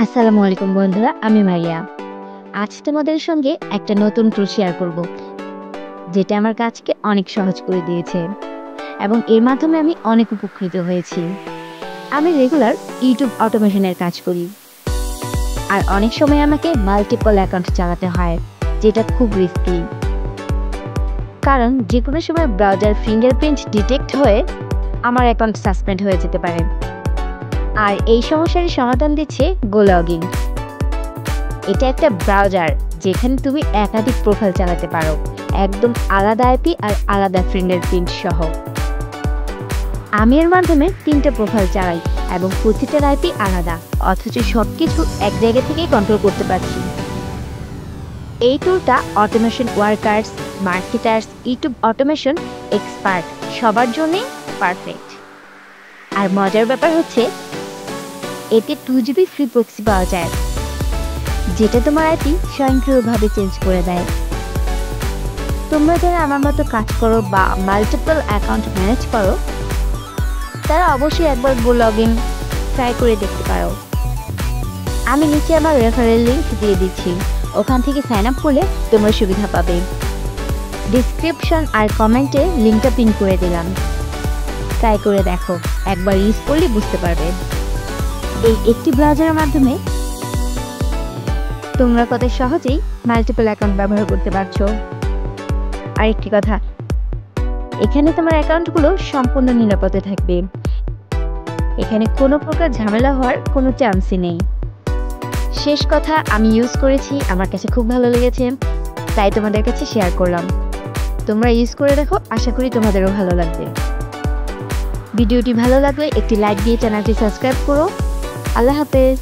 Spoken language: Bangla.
আসসালামু আলাইকুম বন্ধুরা, আমি মারিয়া। আজ তোমাদের সঙ্গে একটা নতুন টুল শেয়ার করব, যেটা আমার কাজকে অনেক সহজ করে দিয়েছে এবং এর মাধ্যমে আমি অনেক উপকৃত হয়েছি। আমি রেগুলার ইউটিউব অটোমেশনের কাজ করি, আর অনেক সময় আমাকে মাল্টিপল অ্যাকাউন্ট চালাতে হয়, যেটা খুব রিস্কি। কারণ যে কোনো সময় ব্রাউজার ফিঙ্গারপ্রিন্ট ডিটেক্ট হয়ে আমার অ্যাকাউন্ট সাসপেন্ড হয়ে যেতে পারে। আর এই সমস্যার সমাধান দিচ্ছে গোলগিন। এটা একটা ব্রাউজার যেখানে তুমি একাধিক প্রোফাইল চালাতে পারো, একদম আলাদা আইপি আর আলাদা ফিঙ্গারপ্রিন্ট সহ। আমি এর মাধ্যমে 3টে প্রোফাইল চালাই এবং প্রতিটার আইপি আলাদা, অথচ সবকিছু এক জায়গা থেকেই কন্ট্রোল করতে পারছি। এই টুলটা automation workers, marketers, YouTube automation expert সবার জন্যই পারফেক্ট। আর মজার ব্যাপার হচ্ছে, এতে 2 GB ফ্রি প্রক্সি পাওয়া যায়, যেটা তোমার আইপি স্বয়ংক্রিয়ভাবে চেঞ্জ করে দেয়। তোমরা যারা আমার মতো কাজ করো বা মাল্টিপল অ্যাকাউন্ট ম্যানেজ করো, তারা অবশ্যই একবার গোলগিন ট্রাই করে দেখতে পারো। আমি নিচে আমার রেফারেল লিংক দিয়ে দিচ্ছি, ওখান থেকে সাইন আপ করলে তোমরা সুবিধা পাবে। ডিসক্রিপশন আর কমেন্টে লিঙ্কটা পিন করে দিলাম, ট্রাই করে দেখো, একবার ইউজ করলে বুঝতে পারবে। এই একটি ব্রাউজারের মাধ্যমে তোমরা কত সহজেই মাল্টিপল অ্যাকাউন্ট ব্যবহার করতে পারছো। আরেকটি কথা, এখানে তোমার অ্যাকাউন্টগুলো সম্পূর্ণ নিরাপদে থাকবে, এখানে কোনো প্রকার ঝামেলা হওয়ার কোনো চান্সই নেই। শেষ কথা, আমি ইউজ করেছি, আমার কাছে খুব ভালো লেগেছে, তাই তোমাদের কাছে শেয়ার করলাম। তোমরা ইউজ করে দেখো, আশা করি তোমাদেরও ভালো লাগবে। ভিডিওটি ভালো লাগলে একটি লাইক দিয়ে চ্যানেলটি সাবস্ক্রাইব করো। আল্লাহ হাফেজ।